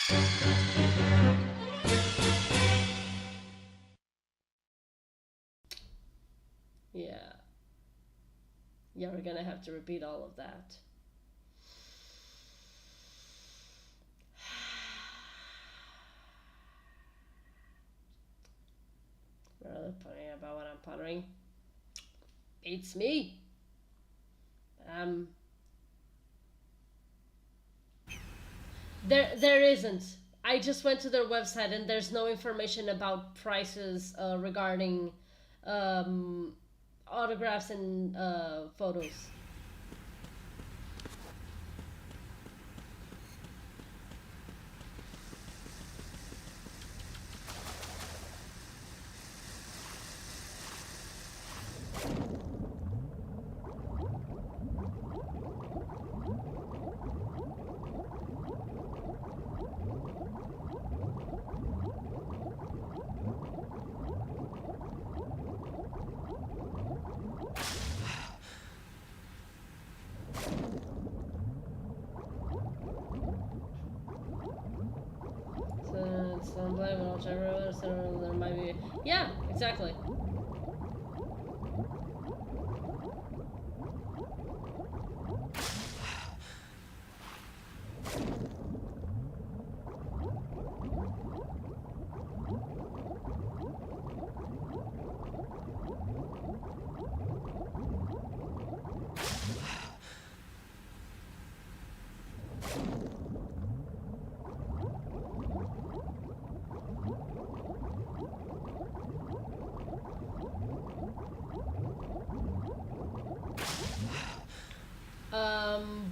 Yeah. Yeah, we're gonna have to repeat all of that. Really pondering about what I'm pondering. It's me. There isn't. I just went to their website and there's no information about prices regarding um, autographs and photos. So there might be. Yeah, exactly.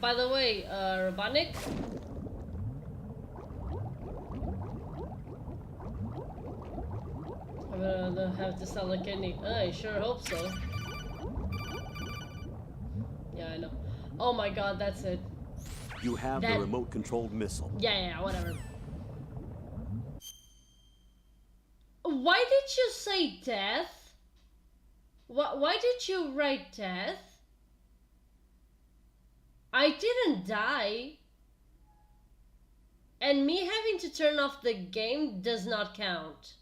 By the way, Rabbanic? I'm gonna have to sell a kidney. I sure hope so. Yeah, I know. Oh my god, that's it. You have the remote-controlled missile. Yeah, whatever. Why did you say death? Why did you write death? I didn't die. And me having to turn off the game does not count.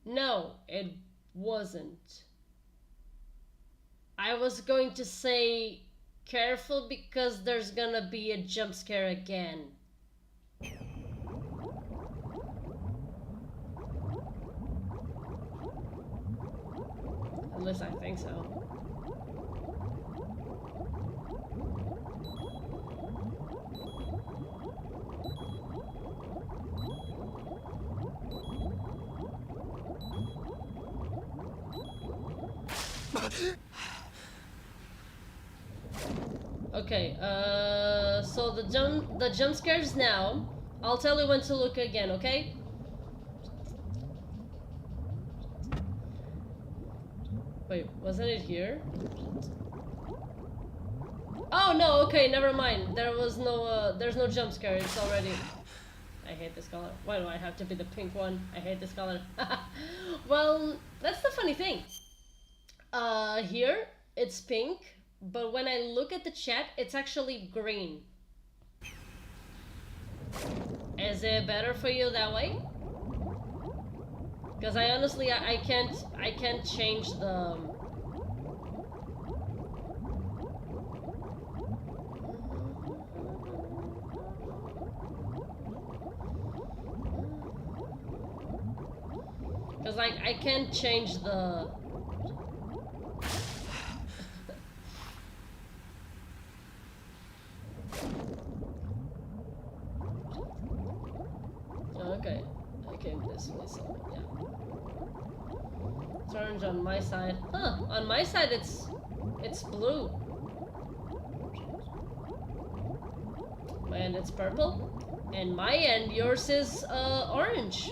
No, it wasn't. I was going to say careful because there's gonna be a jump scare again. At least I think so. Okay, so the jump scares now. I'll tell you when to look again, okay? Wait, wasn't it here? Oh no, okay, never mind. There's no jump scare, it's already... I hate this color. Why do I have to be the pink one? I hate this color. Well, that's the funny thing. Here, it's pink, but when I look at the chat, it's actually green. Is it better for you that way? Because I honestly, I can't change the... Because like, I can't change the... Okay, I came this way, so yeah. It's orange on my side. Huh, on my side it's blue. My end it's purple. And my end, yours is orange.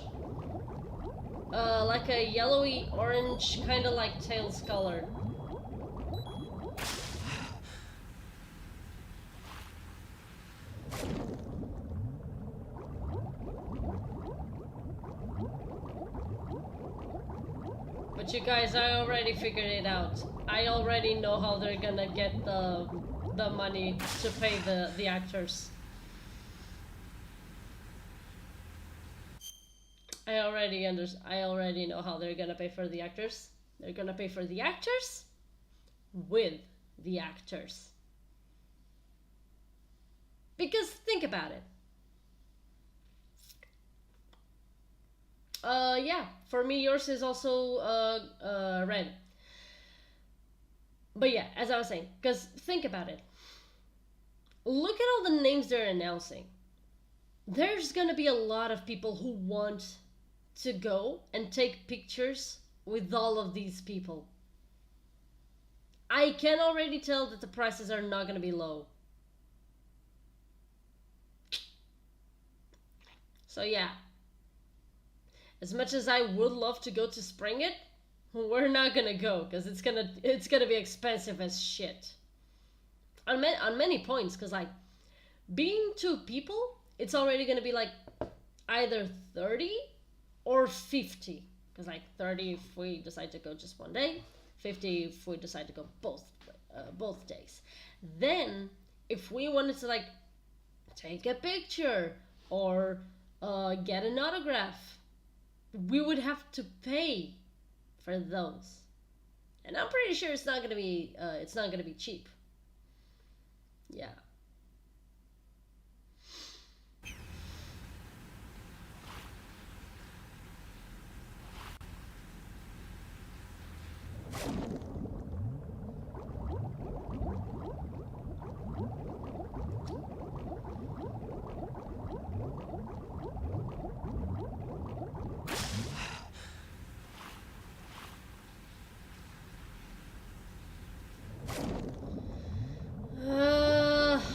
Like a yellowy orange, kinda like Tails color. But you guys, I already figured it out. I already know how they're gonna get the money to pay the actors. I already know how they're gonna pay for the actors. They're gonna pay for the actors with the actors. Because think about it. Yeah, for me yours is also red. But yeah, as I was saying, because think about it. Look at all the names they're announcing. There's gonna be a lot of people who want to go and take pictures with all of these people. I can already tell that the prices are not gonna be low. So yeah, as much as I would love to go to Spring It, we're not gonna go because it's gonna be expensive as shit. On many points, because like being 2 people, it's already gonna be like either 30 or 50. Because like 30 if we decide to go just one day, 50 if we decide to go both days. Then if we wanted to like take a picture or get an autograph, we would have to pay for those, and I'm pretty sure it's not gonna be cheap. Yeah.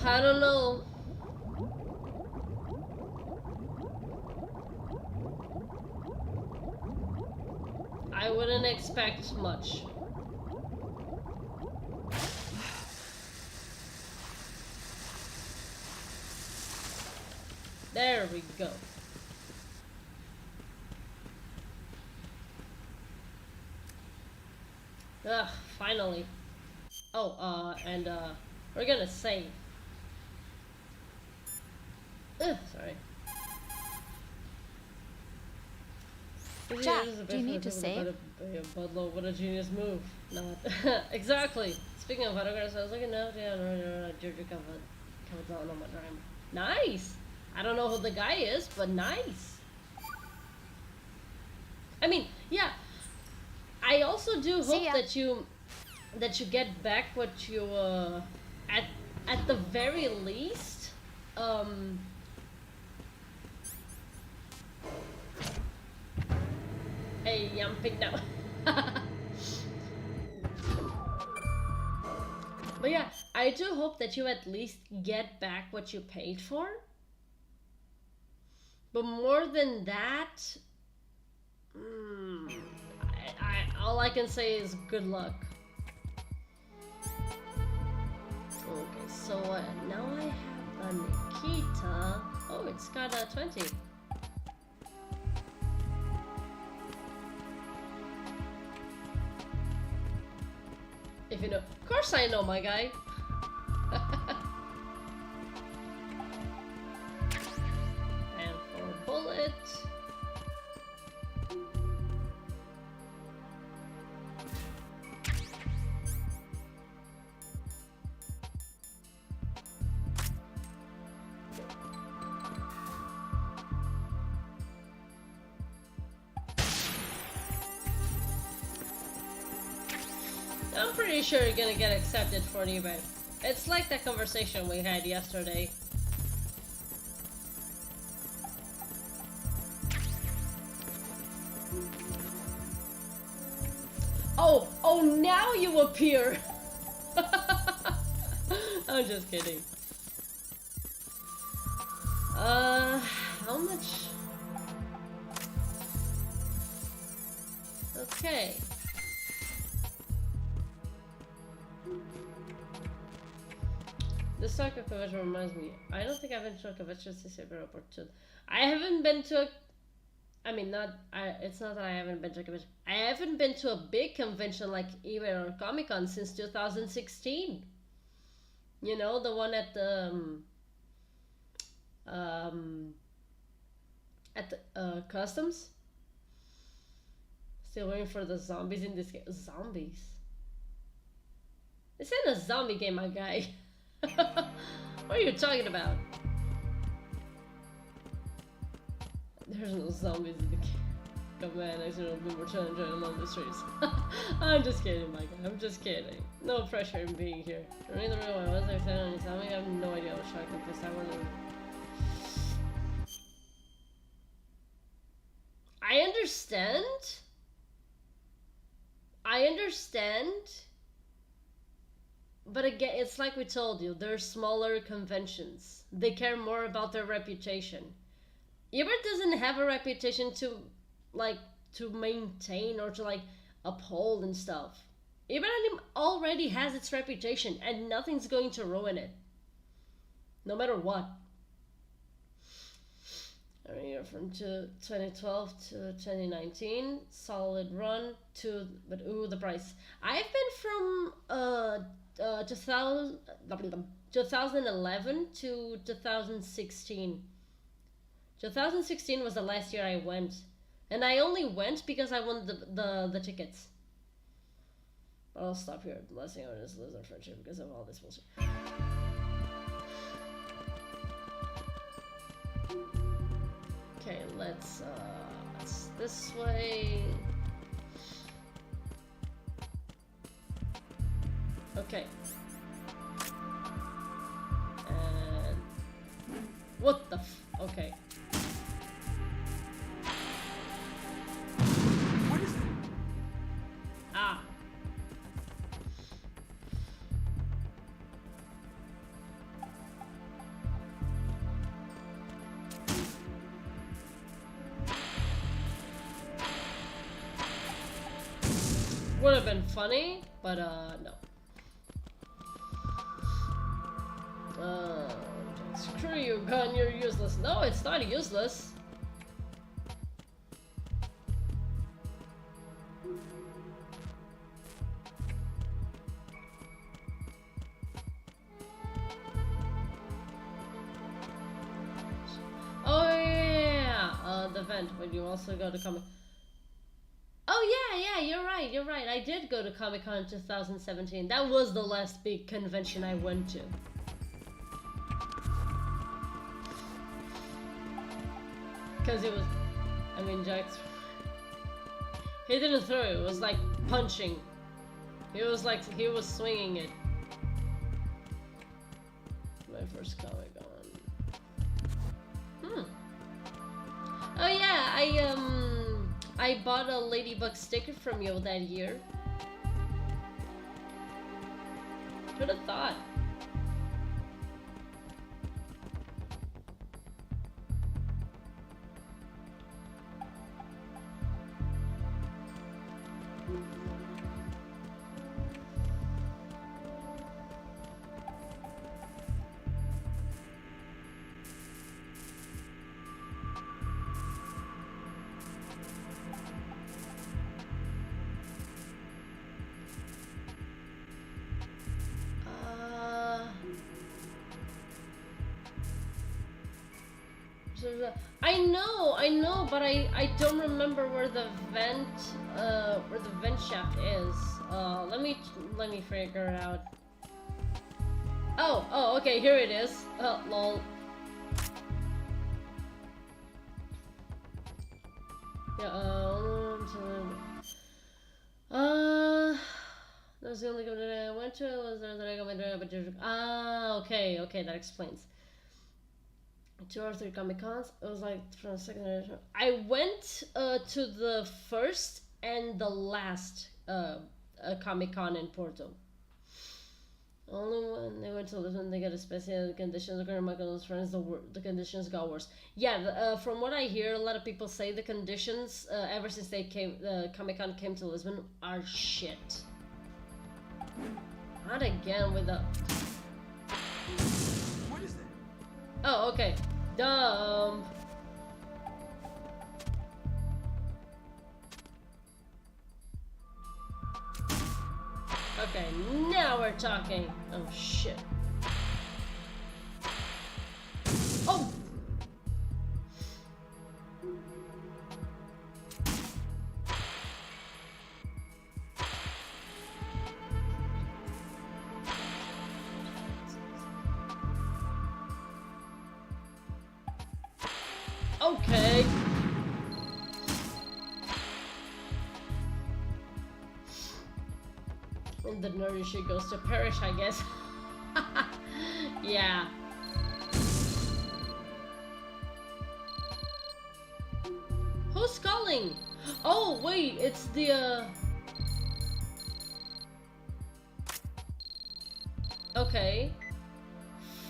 I don't know. I wouldn't expect much. There we go. Ugh, finally. Oh, and we're gonna save. Sorry. Jack, do you need to save? Budlow, what a genius move. Not. Exactly. Speaking of photographs, I was looking out. Yeah, no, Giorgio Cavazano, my dream. Nice! I don't know who the guy is, but nice. I mean, yeah. I also do hope that you get back what you at the very least hey, yumping now. But yeah, I do hope that you at least get back what you paid for. But more than that, all I can say is good luck. Okay, so now I have a Nikita. Oh, it's got a 20. If you know, of course I know, my guy. And for a bullet. I'm pretty sure you're gonna get accepted for an event. It's like that conversation we had yesterday. Oh, now you appear! I'm just kidding. How much? Okay. This soccer convention reminds me. I don't think I've been to a convention since I've been opportunity. I haven't been to a. I mean, it's not that I haven't been to a convention. I haven't been to a big convention like eBay or Comic Con since 2016. You know, the one at the customs. Still waiting for the zombies in this game. Zombies? This ain't a zombie game, my guy. What are you talking about? There's no zombies in the game. Come on, I should have been more challenging along the streets. I'm just kidding, my guy. I'm just kidding. No pressure in being here. During the real one, was I said on his zombie? I have no idea what shocked me this time. I understand. But again, it's like we told you, they're smaller conventions. They care more about their reputation. Ebert doesn't have a reputation to maintain or to uphold and stuff. Ebert already has its reputation and nothing's going to ruin it. No matter what. Year from 2012 to 2019, solid run to, but ooh, the price. I've been from 2011 to 2016. 2016 was the last year I went, and I only went because I won the tickets. But I'll stop here. The last thing I want is lose our friendship because of all this bullshit. Okay, let's this way. Okay. And what the okay. What is it? Ah. Would have been funny, but no. Screw you, gun, you're useless. No, it's not useless. Oh yeah, the vent. When you also go to Comic. Oh yeah, you're right. I did go to Comic-Con 2017. That was the last big convention I went to. Because it was, I mean, Jax, he didn't throw it, it was like punching. He was swinging it. My first Comic-Con. Oh yeah, I bought a Ladybug sticker from you that year. Who'd have thought? I know, but I don't remember where the vent shaft is. Let me figure it out. Oh, okay, here it is. Lol. Yeah, that was the only company I went to. Was there that I got my okay, that explains. 2 or 3 Comic-Cons. It was like from the second edition. I went to the first and the last Comic-Con in Porto. Only when they went to Lisbon, they got a special conditions. According to Michael's friends, the conditions got worse. Yeah, from what I hear, a lot of people say the conditions ever since Comic-Con came to Lisbon are shit. Not again with the. What is that? Oh, okay. Dumb. Okay, now we're talking. Oh, shit. Oh! The nourishing goes to perish, I guess. Yeah. Who's calling? Oh wait, it's the okay.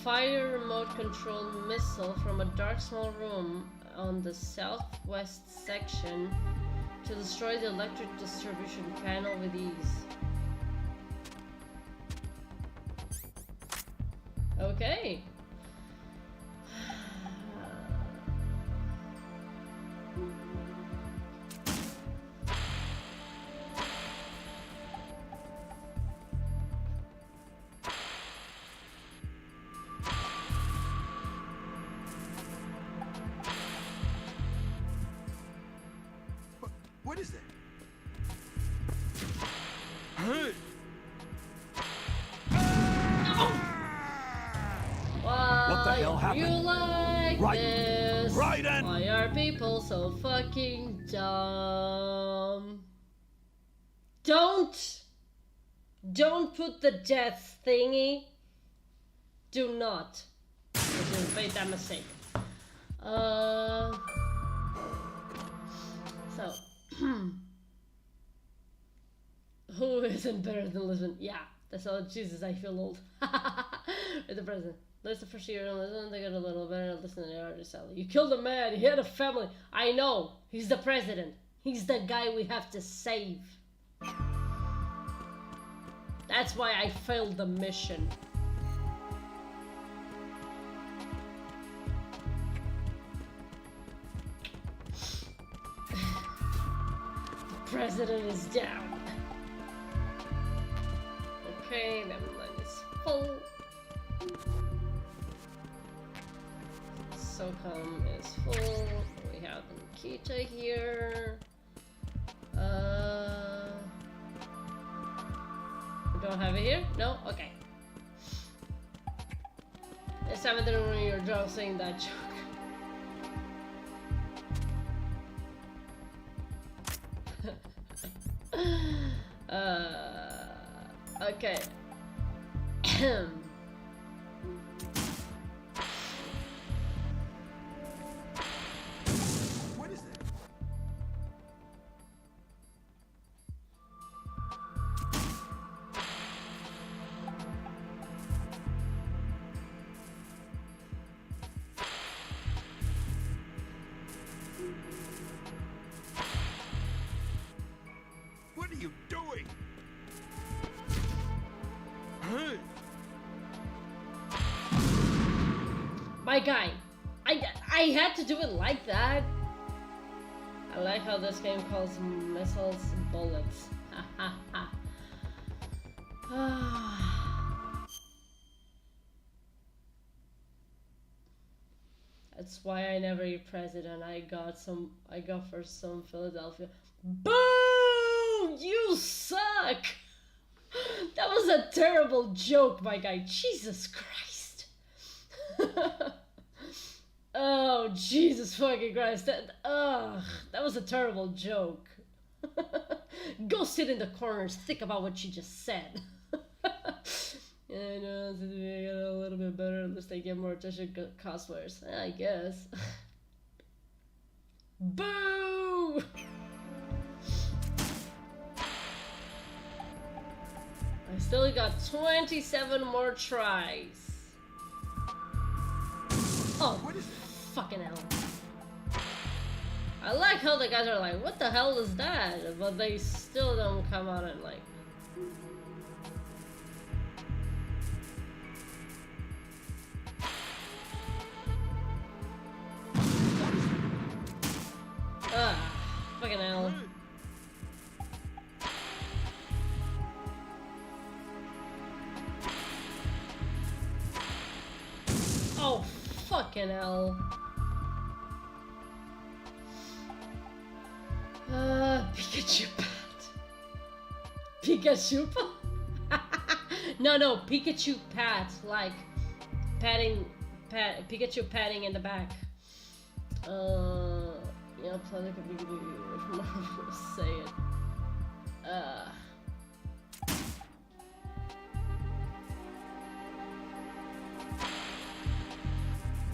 Fire remote control missile from a dark small room on the southwest section to destroy the electric distribution panel with ease. Okay. What is that? Hey! What the hell happened? You like Right. this? Right, and why are people so fucking dumb? Don't put the death thingy. Do not. Because you made that mistake. So, who isn't better than Lisbon? Yeah, that's all. Jesus, I feel old. With the president. That's the first year on Lisbon. They got a little better. Listen to the artist, Sally. You killed a man. He had a family. I know. He's the president. He's the guy we have to save. That's why I failed the mission. President is down. Okay, that line is full. SOCOM is full. We have Nikita here. We don't have it here? No? Okay. This time I didn't ruin your job saying that joke. Okay. what is that? What are you doing? Hey! My guy, I had to do it like that. I like how this game calls missiles bullets. Ha ha ha. That's why I never eat president. I got for some Philadelphia. Boom! You suck! That was a terrible joke, my guy. Jesus Christ. Oh, Jesus fucking Christ. That was a terrible joke. Go sit in the corners, think about what you just said. Yeah, I know, it's a little bit better unless they get more attention cosplayers. I guess. Boo! I still got 27 more tries. Oh, fucking hell. I like how the guys are like, what the hell is that? But they still don't come out and like... fucking hell. Oh, fucking hell. Pikachu pat. Pikachu pat? No, Pikachu pat, like Pikachu patting in the back. Yeah, Planet could be say it.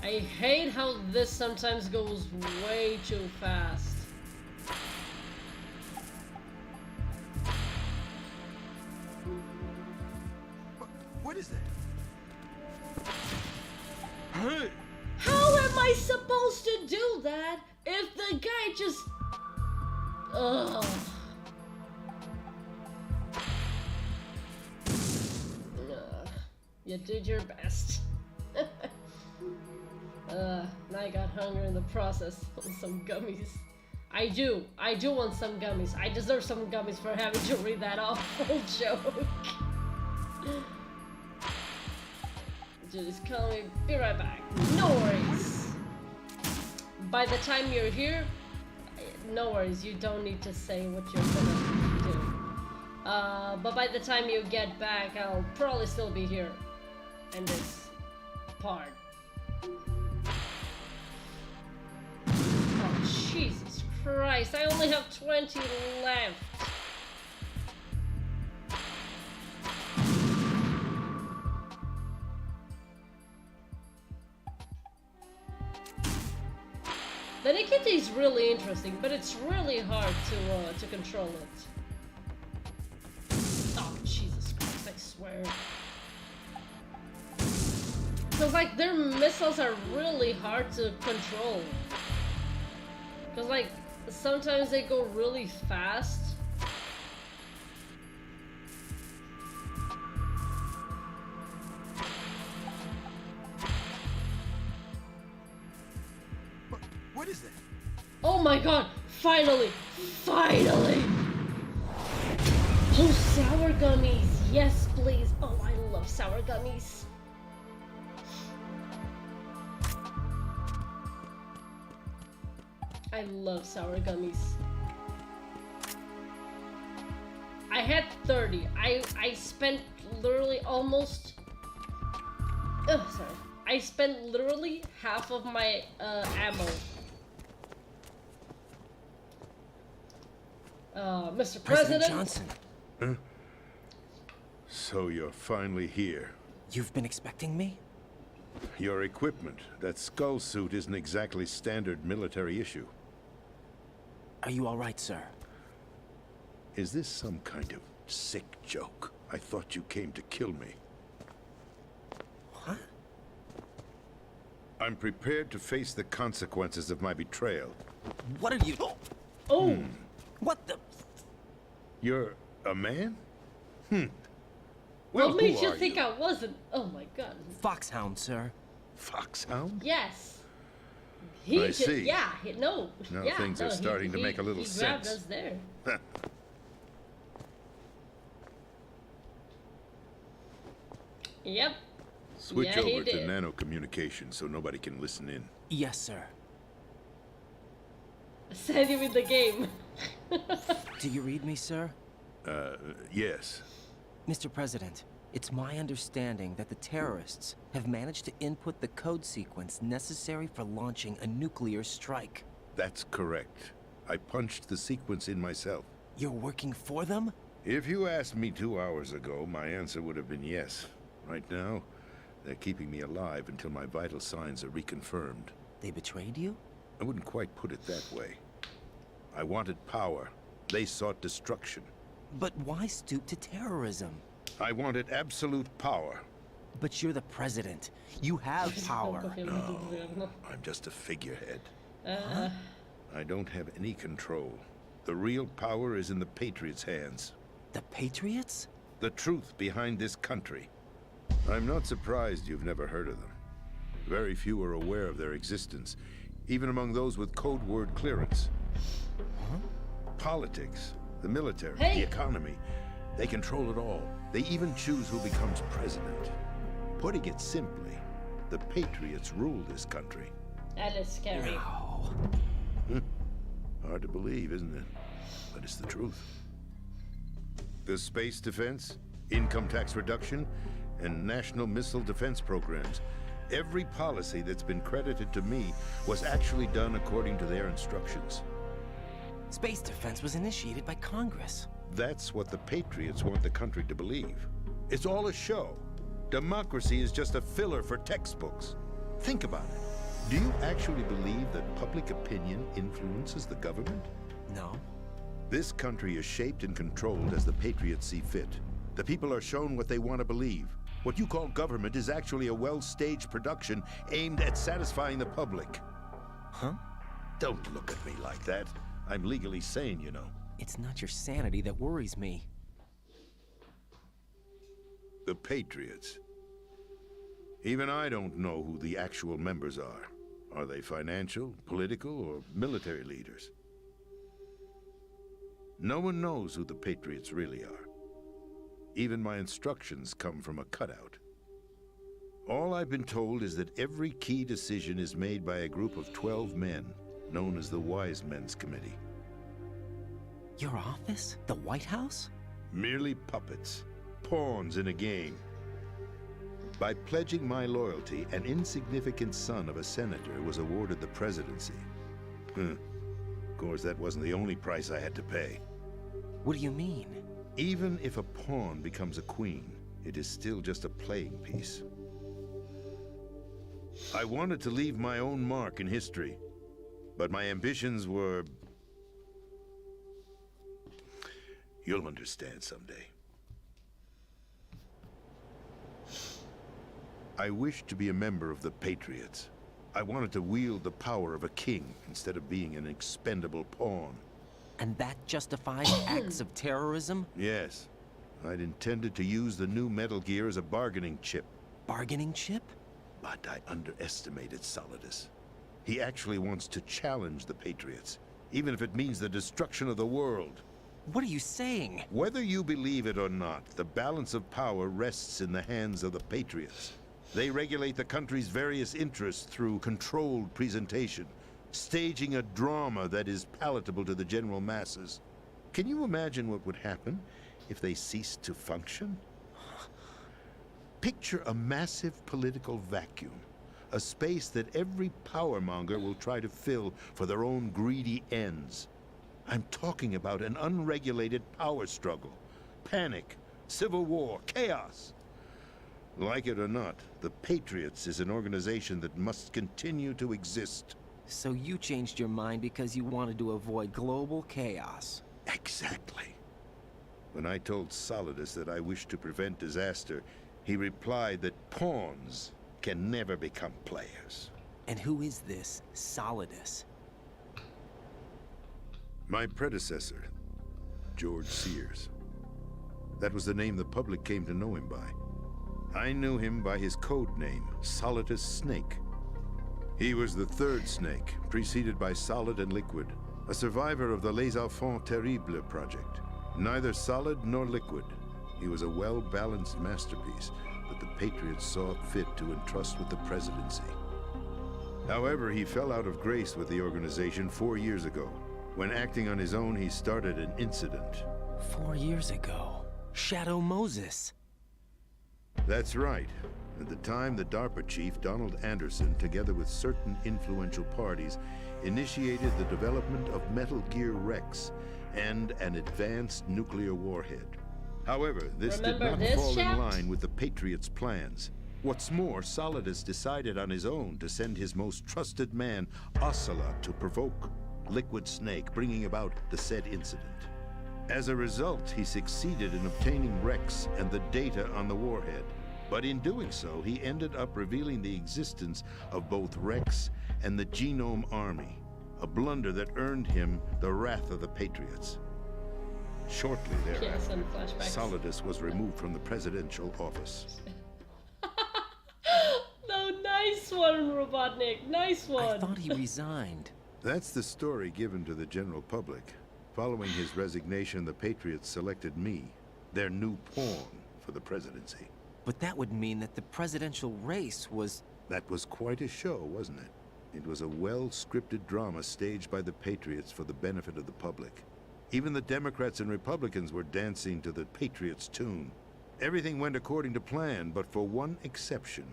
I hate how this sometimes goes way too fast. What is that? Hey! How am I supposed to do that if the guy just... Ugh. You did your best. Now I got hungry in the process. Some gummies. I do want some gummies. I deserve some gummies for having to read that awful joke. Just call me, be right back. No worries. By the time you're here, no worries, you don't need to say what you're gonna do. But by the time you get back, I'll probably still be here in this part. Oh, Jesus Christ, I only have 20 left. The Nikita is really interesting, but it's really hard to control it. Oh, Jesus Christ, I swear. Because, like, their missiles are really hard to control. Because, like, sometimes they go really fast. What is that? Oh my god! Finally! Finally! Oh, sour gummies! Yes, please! Oh, I love sour gummies! I love sour gummies. I had 30. I spent literally almost... Oh, sorry. I spent literally half of my ammo. Mr. President Johnson. Huh? So you're finally here. You've been expecting me? Your equipment, that skull suit, isn't exactly standard military issue. Are you all right, sir? Is this some kind of sick joke? I thought you came to kill me. What? I'm prepared to face the consequences of my betrayal. What are you... Oh! What the... You're a man? Well, What made who you are think I wasn't? Oh my god. Foxhound, sir. Foxhound? Yes. I see. Yeah, no. Now yeah, things are starting to make a little he grabbed sense. us there. Yep. Switch Yeah, he over to did. nano communication so nobody can listen in. Yes, sir. Send him in the game. Do you read me, sir? Yes. Mr. President, it's my understanding that the terrorists have managed to input the code sequence necessary for launching a nuclear strike. That's correct. I punched the sequence in myself. You're working for them? If you asked me 2 hours ago, my answer would have been yes. Right now, they're keeping me alive until my vital signs are reconfirmed. They betrayed you? I wouldn't quite put it that way. I wanted power. They sought destruction. But why stoop to terrorism? I wanted absolute power. But you're the president. You have power. No, I'm just a figurehead. I don't have any control. The real power is in the Patriots' hands. The Patriots? The truth behind this country. I'm not surprised you've never heard of them. Very few are aware of their existence, even among those with code word clearance. Huh? Politics, the military, Hey. the economy, they control it all. They even choose who becomes president. Putting it simply, the Patriots rule this country. That is scary. No. Hard to believe, isn't it? But it's the truth. The space defense, income tax reduction, and national missile defense programs. Every policy that's been credited to me was actually done according to their instructions. Space defense was initiated by Congress. That's what the Patriots want the country to believe. It's all a show. Democracy is just a filler for textbooks. Think about it. Do you actually believe that public opinion influences the government? No. This country is shaped and controlled as the patriots see fit. The people are shown what they want to believe. What you call government is actually a well-staged production aimed at satisfying the public. Huh? Don't look at me like that. I'm legally sane, you know. It's not your sanity that worries me. The Patriots. Even I don't know who the actual members are. Are they financial, political, or military leaders? No one knows who the Patriots really are. Even my instructions come from a cutout. All I've been told is that every key decision is made by a group of 12 men, known as the Wise Men's Committee. Your office? The White House? Merely puppets, pawns in a game. By pledging my loyalty, an insignificant son of a senator was awarded the presidency. Of course, that wasn't the only price I had to pay. What do you mean? Even if a pawn becomes a queen, it is still just a playing piece. I wanted to leave my own mark in history, but my ambitions were... You'll understand someday. I wished to be a member of the Patriots. I wanted to wield the power of a king instead of being an expendable pawn. And that justifies acts of terrorism? Yes. I'd intended to use the new Metal Gear as a bargaining chip. Bargaining chip? But I underestimated Solidus. He actually wants to challenge the Patriots, even if it means the destruction of the world. What are you saying? Whether you believe it or not, the balance of power rests in the hands of the Patriots. They regulate the country's various interests through controlled presentation, staging a drama that is palatable to the general masses. Can you imagine what would happen if they ceased to function? Picture a massive political vacuum, a space that every powermonger will try to fill for their own greedy ends. I'm talking about an unregulated power struggle, panic, civil war, chaos. Like it or not, the Patriots is an organization that must continue to exist. So you changed your mind because you wanted to avoid global chaos. Exactly. When I told Solidus that I wished to prevent disaster, he replied that pawns can never become players. And who is this Solidus? My predecessor, George Sears. That was the name the public came to know him by. I knew him by his code name, Solidus Snake. He was the third snake, preceded by Solid and Liquid, a survivor of the Les Enfants Terribles project. Neither solid nor liquid, he was a well-balanced masterpiece that the Patriots saw fit to entrust with the presidency. However, he fell out of grace with the organization 4 years ago. When acting on his own, he started an incident. 4 years ago. Shadow Moses. That's right. At the time, the DARPA chief, Donald Anderson, together with certain influential parties, initiated the development of Metal Gear Rex and an advanced nuclear warhead. However, this did not fall in line with the Patriots' plans. What's more, Solidus decided on his own to send his most trusted man, Ocelot, to provoke Liquid Snake, bringing about the said incident. As a result, he succeeded in obtaining Rex and the data on the warhead. But in doing so, he ended up revealing the existence of both Rex and the Genome Army, a blunder that earned him the wrath of the Patriots. Shortly thereafter, Solidus was removed from the presidential office. No, nice one, Robotnik. Nice one. I thought he resigned. That's the story given to the general public. Following his resignation, the Patriots selected me, their new pawn, for the presidency. But that would mean that the presidential race was... That was quite a show, wasn't it? It was a well-scripted drama staged by the Patriots for the benefit of the public. Even the Democrats and Republicans were dancing to the Patriots' tune. Everything went according to plan, but for one exception.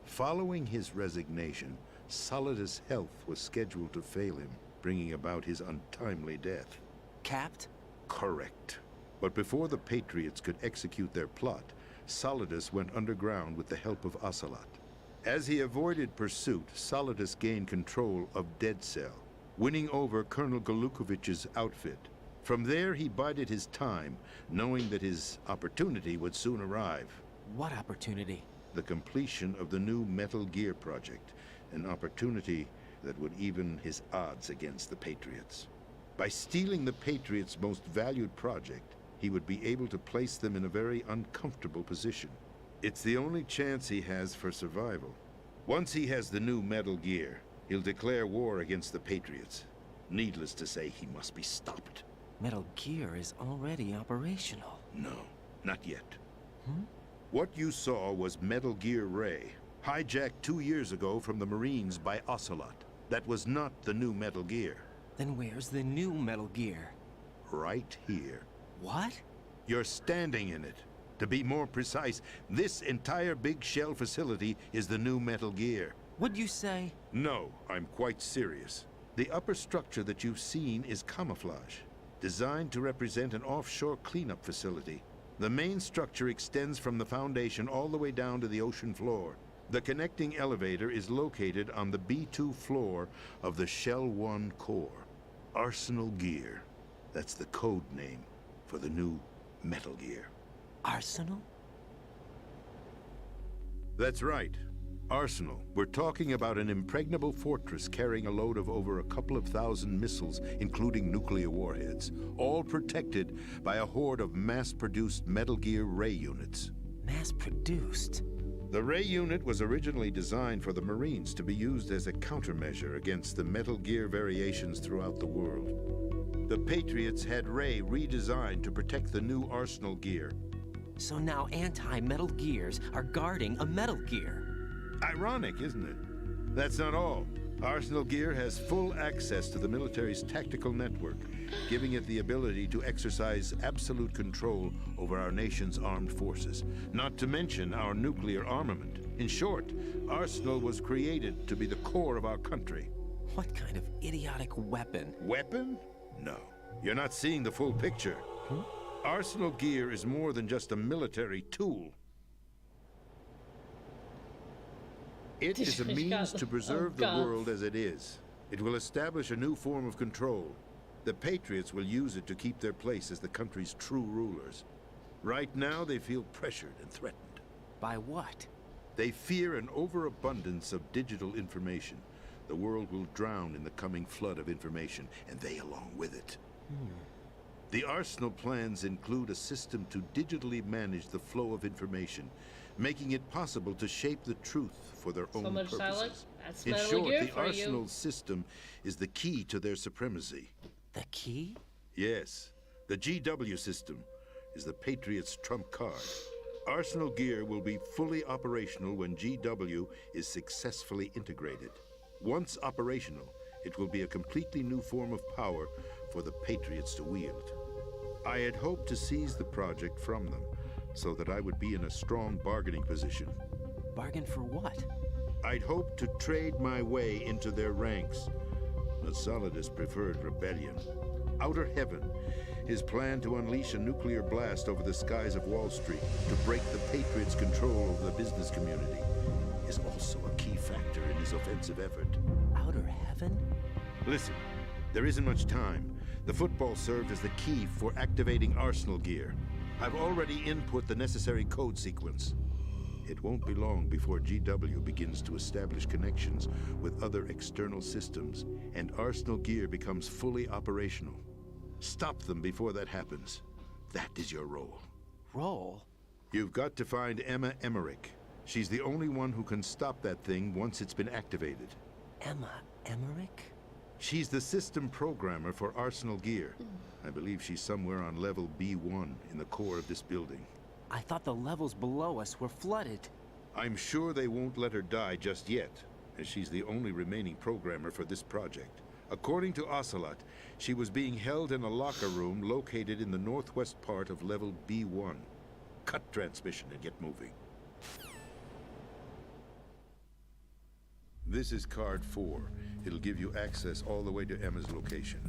Following his resignation, Solidus' health was scheduled to fail him, bringing about his untimely death. Capped? Correct. But before the Patriots could execute their plot, Solidus went underground with the help of Ocelot. As he avoided pursuit, Solidus gained control of Dead Cell, winning over Colonel Golukovich's outfit. From there, he bided his time, knowing that his opportunity would soon arrive. What opportunity? The completion of the new Metal Gear project, an opportunity that would even his odds against the Patriots. By stealing the Patriots' most valued project, he would be able to place them in a very uncomfortable position. It's the only chance he has for survival. Once he has the new Metal Gear, he'll declare war against the Patriots. Needless to say, he must be stopped. Metal Gear is already operational. No, not yet. What you saw was Metal Gear Ray, hijacked 2 years ago from the Marines by Ocelot. That was not the new Metal Gear. Then where's the new Metal Gear? Right here. What? You're standing in it. To be more precise, this entire big shell facility is the new Metal Gear. What'd you say? No, I'm quite serious. The upper structure that you've seen is camouflage, designed to represent an offshore cleanup facility. The main structure extends from the foundation all the way down to the ocean floor. The connecting elevator is located on the B2 floor of the Shell 1 core. Arsenal Gear. That's the code name for the new Metal Gear. Arsenal? That's right. Arsenal. We're talking about an impregnable fortress carrying a load of over a couple of thousand missiles, including nuclear warheads, all protected by a horde of mass-produced Metal Gear Ray units. Mass-produced? The Ray unit was originally designed for the Marines to be used as a countermeasure against the Metal Gear variations throughout the world. The Patriots had Ray redesigned to protect the new Arsenal Gear. So now anti-Metal Gears are guarding a Metal Gear. Ironic, isn't it? That's not all. Arsenal Gear has full access to the military's tactical network, giving it the ability to exercise absolute control over our nation's armed forces, not to mention our nuclear armament. In short, Arsenal was created to be the core of our country. What kind of idiotic weapon? Weapon? No. You're not seeing the full picture. Arsenal Gear is more than just a military tool. It is a means to preserve the world as it is. It will establish a new form of control. The Patriots will use it to keep their place as the country's true rulers. Right now, they feel pressured and threatened. By what? They fear an overabundance of digital information. The world will drown in the coming flood of information, and they along with it. The Arsenal plans include a system to digitally manage the flow of information, making it possible to shape the truth for their own purposes. Silence. That's In Metal short, Gear the for Arsenal you. system is the key to their supremacy. The key? Yes, the GW system is the Patriots' trump card. Arsenal Gear will be fully operational when GW is successfully integrated. Once operational, it will be a completely new form of power for the Patriots to wield. I had hoped to seize the project from them, so that I would be in a strong bargaining position. Bargain for what? I'd hoped to trade my way into their ranks, but Solidus preferred rebellion. Outer Heaven, his plan to unleash a nuclear blast over the skies of Wall Street to break the Patriots' control over the business community, is also a key factor in his offensive effort. Outer Heaven? Listen, there isn't much time. The football served as the key for activating Arsenal Gear. I've already input the necessary code sequence. It won't be long before GW begins to establish connections with other external systems, and Arsenal Gear becomes fully operational. Stop them before that happens. That is your role. Role? You've got to find Emma Emmerich. She's the only one who can stop that thing once it's been activated. Emma Emmerich? She's the system programmer for Arsenal Gear. I believe she's somewhere on level B1 in the core of this building. I thought the levels below us were flooded. I'm sure they won't let her die just yet, as she's the only remaining programmer for this project. According to Ocelot, she was being held in a locker room located in the northwest part of level B1. Cut transmission and get moving. This is card 4. It'll give you access all the way to Emma's location.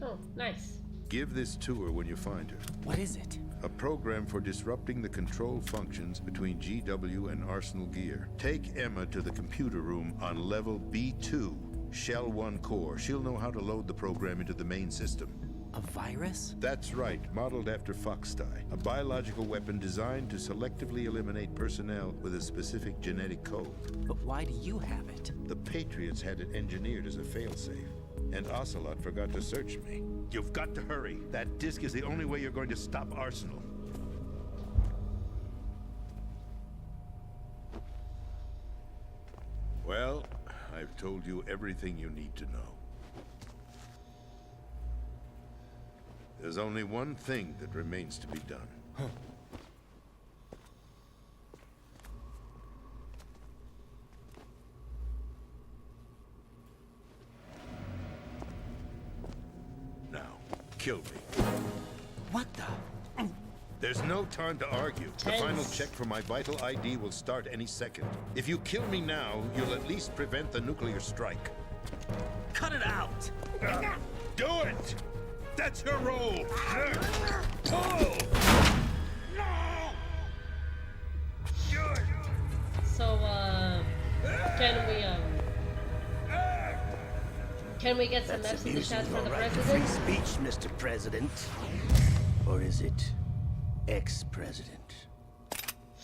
Oh, nice. Give this to her when you find her. What is it? A program for disrupting the control functions between GW and Arsenal Gear. Take Emma to the computer room on level B2, Shell 1 core. She'll know how to load the program into the main system. A virus? That's right, modeled after Foxdie. A biological weapon designed to selectively eliminate personnel with a specific genetic code. But why do you have it? The Patriots had it engineered as a failsafe. And Ocelot forgot to search me. You've got to hurry. That disk is the only way you're going to stop Arsenal. Well, I've told you everything you need to know. There's only one thing that remains to be done. Now, kill me. What the? There's no time to argue. The final check for my vital ID will start any second. If you kill me now, you'll at least prevent the nuclear strike. Cut it out! Do it! That's her role! Pull! So, can we get some F's in the chat for the president? Free speech, Mr. President. Or is it ex-president?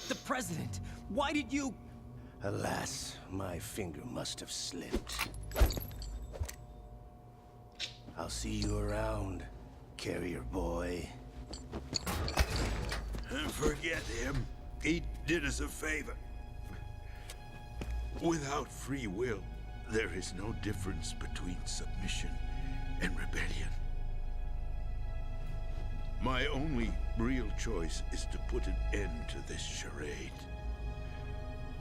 The president! Why did you... Alas, my finger must have slipped. I'll see you around, carrier boy. Forget him. He did us a favor. Without free will, there is no difference between submission and rebellion. My only real choice is to put an end to this charade.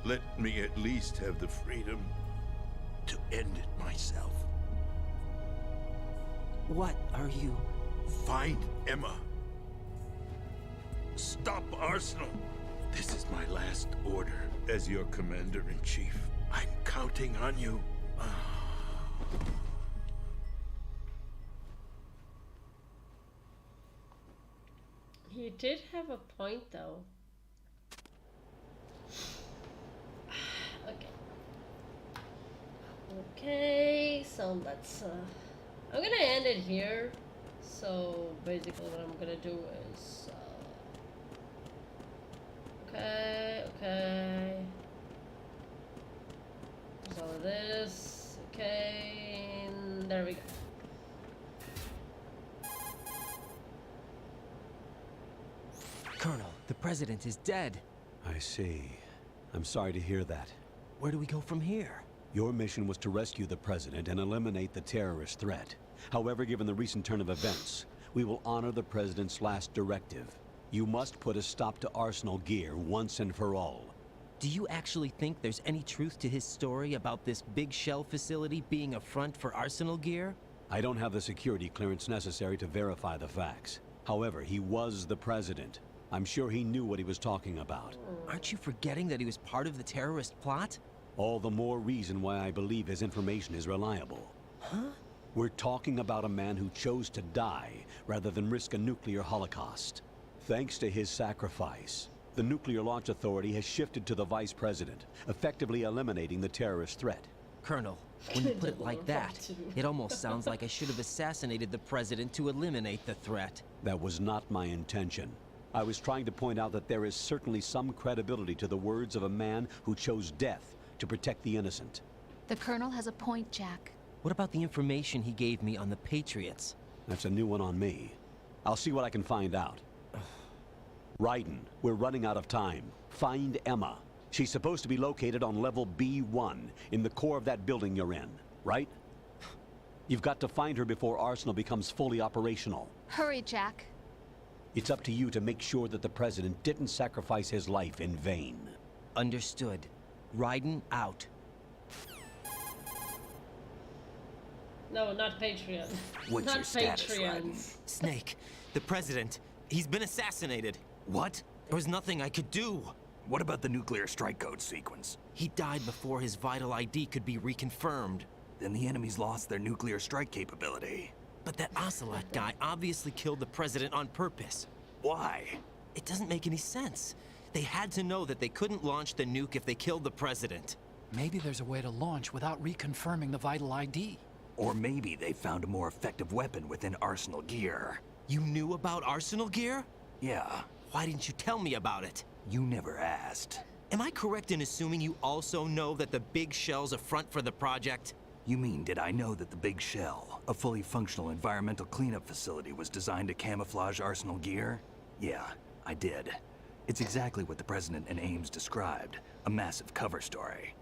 Let me at least have the freedom to end it myself. What are you... Find Emma. Stop Arsenal. This is my last order as your commander-in-chief. I'm counting on you. He did have a point, though. Okay. Okay, so let's, I'm gonna end it here. So, basically what I'm gonna do is, okay. There's all of this. Okay, and there we go. Colonel, the president is dead. I see. I'm sorry to hear that. Where do we go from here? Your mission was to rescue the president and eliminate the terrorist threat. However, given the recent turn of events, we will honor the president's last directive. You must put a stop to Arsenal Gear once and for all. Do you actually think there's any truth to his story about this big shell facility being a front for Arsenal Gear? I don't have the security clearance necessary to verify the facts. However, he was the president. I'm sure he knew what he was talking about. Aren't you forgetting that he was part of the terrorist plot? All the more reason why I believe his information is reliable. Huh? We're talking about a man who chose to die rather than risk a nuclear holocaust. Thanks to his sacrifice, the Nuclear Launch Authority has shifted to the vice president, effectively eliminating the terrorist threat. Colonel, when you put it like that, it almost sounds like I should have assassinated the president to eliminate the threat. That was not my intention. I was trying to point out that there is certainly some credibility to the words of a man who chose death to protect the innocent. The Colonel has a point, Jack. What about the information he gave me on the Patriots? That's a new one on me. I'll see what I can find out. Raiden, we're running out of time. Find Emma. She's supposed to be located on level B1, in the core of that building you're in, right? You've got to find her before Arsenal becomes fully operational. Hurry, Jack. It's up to you to make sure that the president didn't sacrifice his life in vain. Understood. Raiden out. No, not Patreon. What's Not your status, Patreon. Raiden? Snake, the president, he's been assassinated. What? There was nothing I could do. What about the nuclear strike code sequence? He died before his vital ID could be reconfirmed. Then the enemy's lost their nuclear strike capability. But that Ocelot guy obviously killed the president on purpose. Why? It doesn't make any sense. They had to know that they couldn't launch the nuke if they killed the president. Maybe there's a way to launch without reconfirming the vital ID. Or maybe they found a more effective weapon within Arsenal gear. You knew about Arsenal gear? Yeah, Why didn't you tell me about it? you never asked. Am I correct in assuming you also know that the big shell's a front for the project? You mean, did I know that the Big Shell, a fully functional environmental cleanup facility, was designed to camouflage Arsenal gear? Yeah, I did. It's exactly what the President and Ames described, a massive cover story.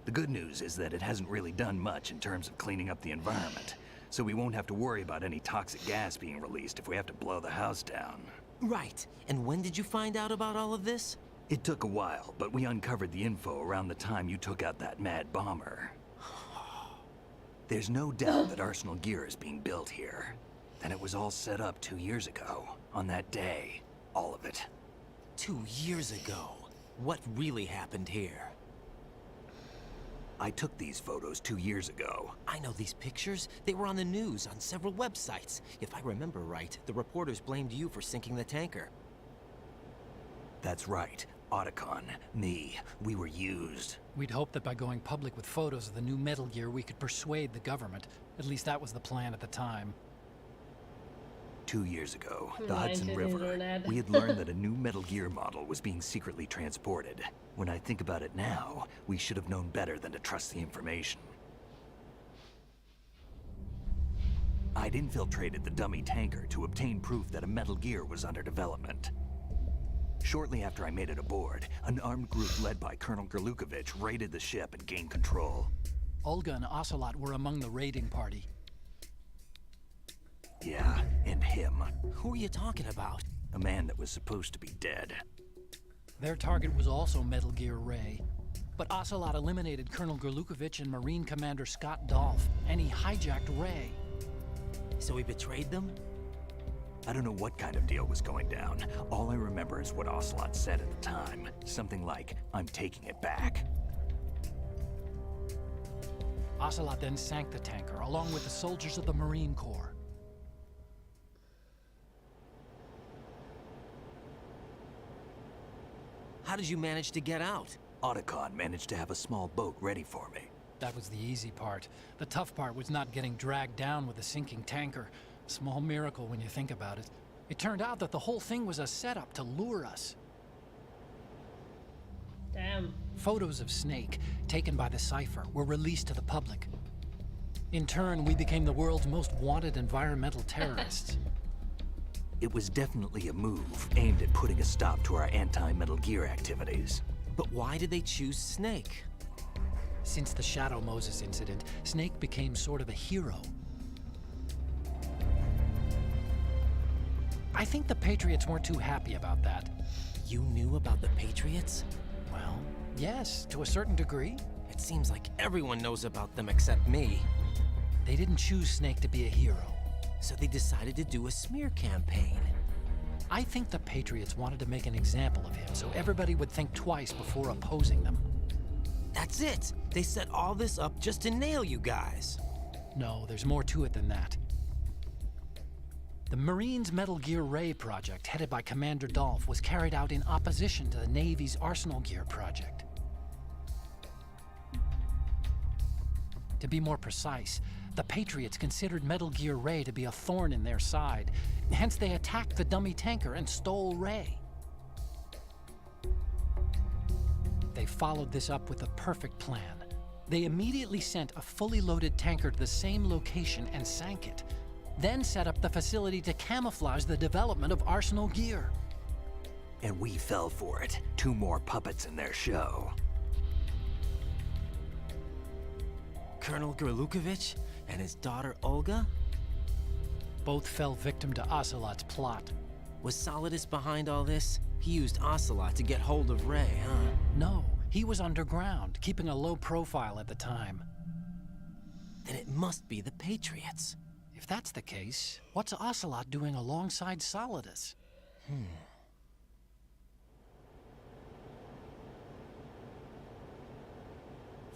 The good news is that it hasn't really done much in terms of cleaning up the environment, so we won't have to worry about any toxic gas being released if we have to blow the house down. Right. And when did you find out about all of this? It took a while, but we uncovered the info around the time you took out that mad bomber. There's no doubt that Arsenal gear is being built here. And it was all set up 2 years ago, on that day. All of it. 2 years ago. What really happened here? I took these photos 2 years ago. I know these pictures. They were on the news on several websites. If I remember right, the reporters blamed you for sinking the tanker. That's right. Otacon, me, we were used. We'd hoped that by going public with photos of the new Metal Gear, we could persuade the government. At least that was the plan at the time. 2 years ago, the Mind Hudson his River, internet. we had learned that a new Metal Gear model was being secretly transported. When I think about it now, we should have known better than to trust the information. I'd infiltrated the dummy tanker to obtain proof that a Metal Gear was under development. Shortly after I made it aboard, an armed group led by Colonel Gerlukovich raided the ship and gained control. Olga and Ocelot were among the raiding party. Yeah, and him. Who are you talking about? A man that was supposed to be dead. Their target was also Metal Gear Ray. But Ocelot eliminated Colonel Gerlukovich and Marine Commander Scott Dolph, and he hijacked Ray. So he betrayed them? I don't know what kind of deal was going down. All I remember is what Ocelot said at the time. Something like, "I'm taking it back." Ocelot then sank the tanker, along with the soldiers of the Marine Corps. How did you manage to get out? Otacon managed to have a small boat ready for me. That was the easy part. The tough part was not getting dragged down with a sinking tanker. A small miracle when you think about it. It turned out that the whole thing was a setup to lure us. Damn. Photos of Snake, taken by the Cypher, were released to the public. In turn, we became the world's most wanted environmental terrorists. It was definitely a move aimed at putting a stop to our anti-Metal Gear activities. But why did they choose Snake? Since the Shadow Moses incident, Snake became sort of a hero. I think the Patriots weren't too happy about that. You knew about the Patriots? Well, yes, to a certain degree. It seems like everyone knows about them except me. They didn't choose Snake to be a hero. So they decided to do a smear campaign. I think the Patriots wanted to make an example of him so everybody would think twice before opposing them. That's it! They set all this up just to nail you guys. No, there's more to it than that. The Marines' Metal Gear Ray project, headed by Commander Dolph, was carried out in opposition to the Navy's Arsenal Gear project. To be more precise, the Patriots considered Metal Gear Ray to be a thorn in their side. Hence, they attacked the dummy tanker and stole Ray. They followed this up with a perfect plan. They immediately sent a fully loaded tanker to the same location and sank it. Then set up the facility to camouflage the development of Arsenal Gear. And we fell for it. 2 more puppets in their show. Colonel Gerlukovich and his daughter Olga? Both fell victim to Ocelot's plot. Was Solidus behind all this? He used Ocelot to get hold of Ray, huh? No, he was underground, keeping a low profile at the time. Then it must be the Patriots. If that's the case, what's Ocelot doing alongside Solidus?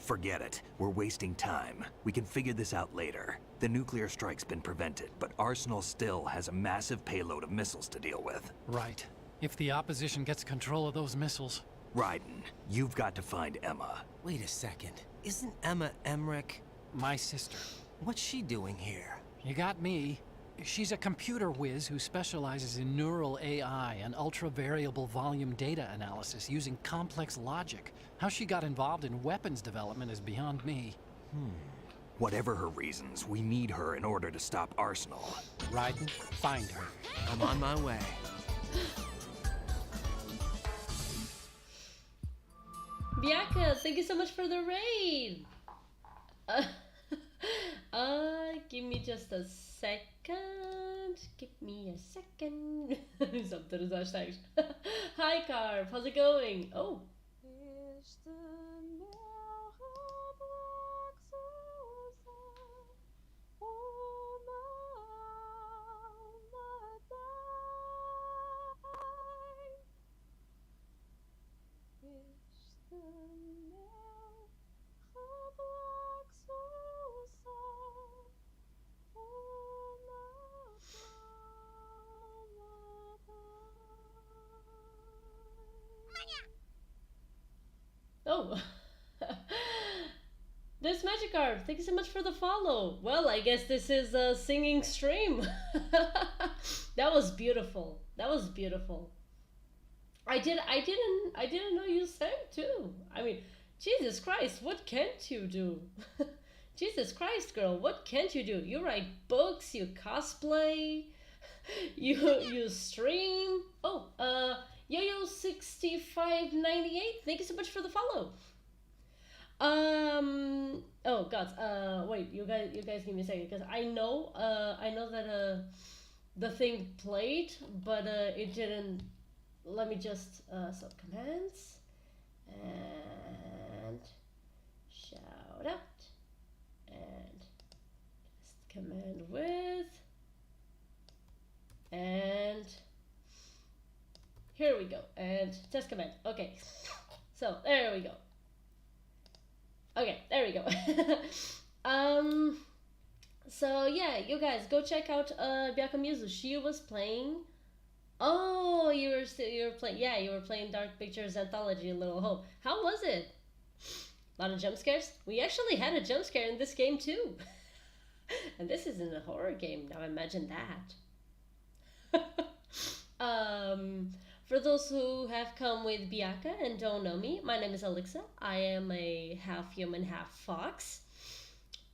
Forget it. We're wasting time. We can figure this out later. The nuclear strike's been prevented, but Arsenal still has a massive payload of missiles to deal with. Right. If the opposition gets control of those missiles... Raiden, you've got to find Emma. Wait a second. Isn't Emma Emmerich? My sister. What's she doing here? You got me. She's a computer whiz who specializes in neural AI and ultra-variable volume data analysis using complex logic. How she got involved in weapons development is beyond me. Whatever her reasons, we need her in order to stop Arsenal. Raiden, find her. I'm on my way. Bianca, thank you so much for the raid. Give me just a second. Give me a second. Something is hashtags. Hi, Carp. How's it going? Oh. Oh. This Magikarp, thank you so much for the follow. Well, I guess this is a singing stream. That was beautiful. That was beautiful. I didn't know you sang too. I mean, Jesus Christ, what can't you do? Jesus Christ, girl, what can't you do? You write books, you cosplay, you stream. Oh, Yo-Yo6598, thank you so much for the follow. Oh God, wait, you guys give me a second, because I know that the thing played, but it didn't. Let me just sub commands and shout out and test command with, and here we go, and test command. Okay, so there we go. Okay, there we go. So yeah, you guys go check out Byakumizu. She was playing. Oh, you were playing. Yeah, you were playing Dark Pictures Anthology: A Little Hope. How was it? A lot of jump scares. We actually had a jump scare in this game too. And this isn't a horror game. Now imagine that. For those who have come with Bianca and don't know me, my name is Alyxa. I am a half human, half fox.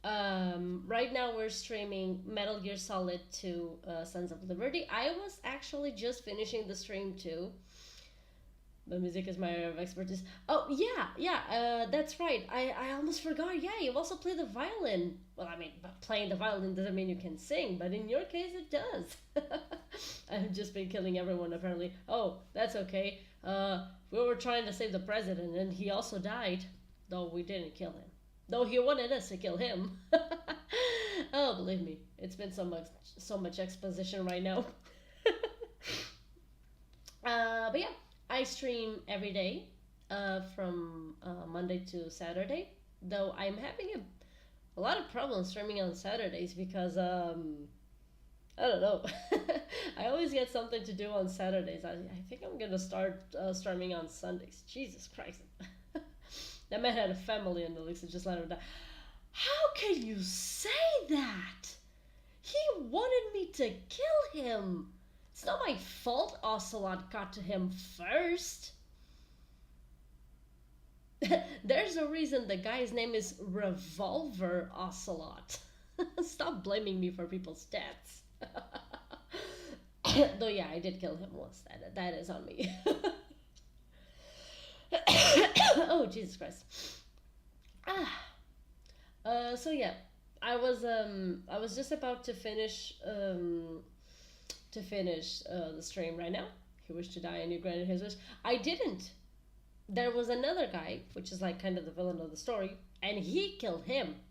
Right now we're streaming Metal Gear Solid 2 Sons of Liberty. I was actually just finishing the stream too. The music is my area of expertise. Oh, yeah, that's right. I almost forgot. Yeah, you also play the violin. Well, I mean, playing the violin doesn't mean you can sing, but in your case it does. I've just been killing everyone, apparently. Oh, that's okay. We were trying to save the president, and he also died. Though we didn't kill him. Though he wanted us to kill him. Oh, believe me, it's been so much exposition right now. But yeah, I stream every day from Monday to Saturday. Though I'm having a lot of problems streaming on Saturdays because I don't know. I always get something to do on Saturdays. I think I'm gonna start streaming on Sundays. Jesus Christ. That man had a family and Alyxa just let him die. How can you say that? He wanted me to kill him. It's not my fault Ocelot got to him first. There's a reason the guy's name is Revolver Ocelot. Stop blaming me for people's deaths. Though yeah, I did kill him once. That is on me. Oh Jesus Christ. So yeah, I was just about to finish the stream right now. He wished to die and you granted his wish. I didn't. There was another guy, which is like kind of the villain of the story, and he killed him.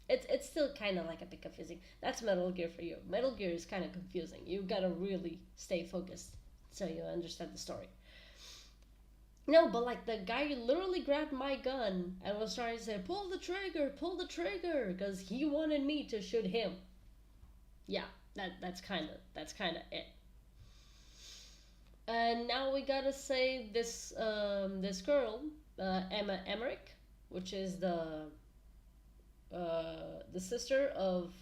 It's still kind of like a bit confusing. That's Metal Gear for you. Metal Gear is kind of confusing. You gotta really stay focused so you understand the story. No, but like the guy literally grabbed my gun and was trying to say, pull the trigger, because he wanted me to shoot him. Yeah, that's kind of it. And now we gotta say this this girl, Emma Emmerich, which is the sister of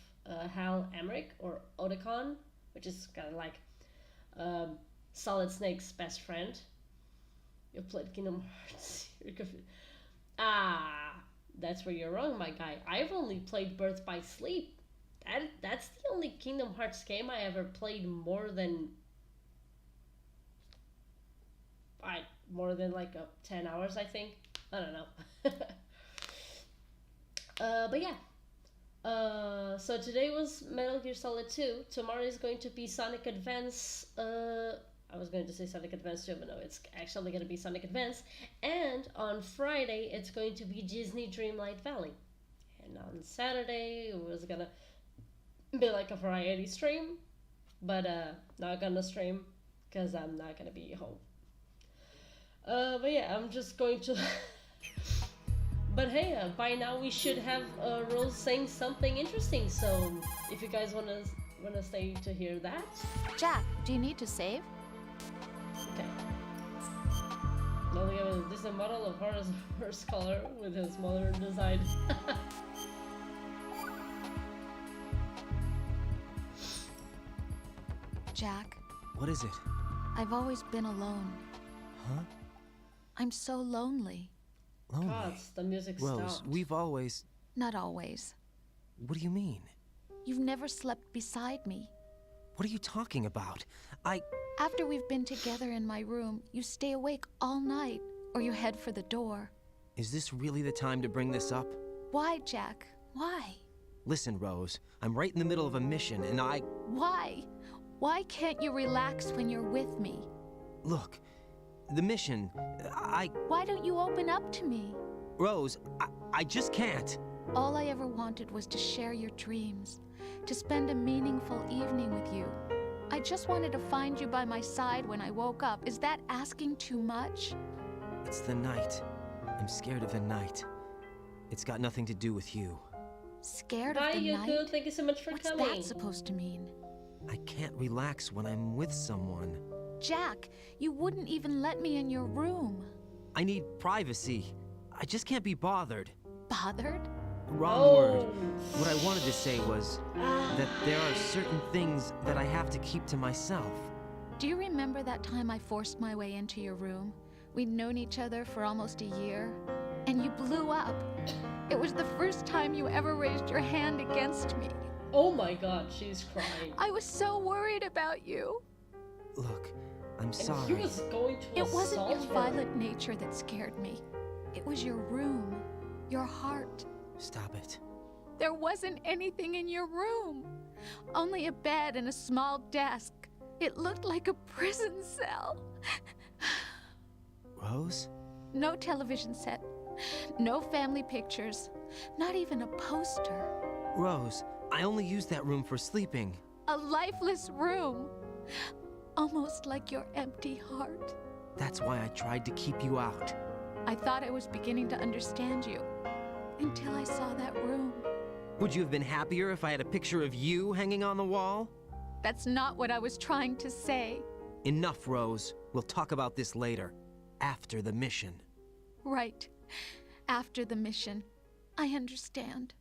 Hal Emmerich, or Otacon, which is kind of like Solid Snake's best friend. You played Kingdom Hearts. That's where you're wrong, my guy. I've only played Birth by Sleep. That's the only Kingdom Hearts game I ever played more than like 10 hours, I think. I don't know. But yeah. So today was Metal Gear Solid 2. Tomorrow is going to be Sonic Advance. I was going to say Sonic Advance 2, but no, it's actually going to be Sonic Advance. And on Friday, it's going to be Disney Dreamlight Valley. And on Saturday, it was going to be like a variety stream. But not going to stream because I'm not going to be home. But yeah, I'm just going to... But hey, by now we should have Rose saying something interesting. So if you guys wanna stay to hear that, Jack, do you need to save? okay. Now we have a decent model of horse color with his modern design. Jack, What is it? I've always been alone. Huh? I'm so lonely. Lonely? God, the music Rose, stopped. we've always... Not always. What do you mean? You've never slept beside me. What are you talking about? After we've been together in my room, you stay awake all night, or you head for the door. Is this really the time to bring this up? Why, Jack? Why? Listen, Rose, I'm right in the middle of a mission, and Why? Why can't you relax when you're with me? Look, the mission, Why don't you open up to me? Rose, I just can't. All I ever wanted was to share your dreams, to spend a meaningful evening with you. I just wanted to find you by my side when I woke up. Is that asking too much? It's the night. I'm scared of the night. It's got nothing to do with you. Scared Bye, of the Yuku. night? Thank you so much for What's coming. that supposed to mean? I can't relax when I'm with someone. Jack, you wouldn't even let me in your room. I need privacy. I just can't be bothered. Bothered? Wrong word. What I wanted to say was that there are certain things that I have to keep to myself. Do you remember that time I forced my way into your room? We'd known each other for almost a year, and you blew up. It was the first time you ever raised your hand against me. Oh my god, she's crying. I was so worried about you. Look, I'm And sorry. he was going to It wasn't your assault her. violent nature that scared me. It was your room, your heart. Stop it. There wasn't anything in your room. Only a bed and a small desk. It looked like a prison cell. Rose? No television set. No family pictures. Not even a poster. Rose, I only use that room for sleeping. A lifeless room. Almost like your empty heart. That's why I tried to keep you out. I thought I was beginning to understand you. Until I saw that room. Would you have been happier if I had a picture of you hanging on the wall? That's not what I was trying to say. Enough, Rose. We'll talk about this later. After the mission. Right. After the mission. I understand.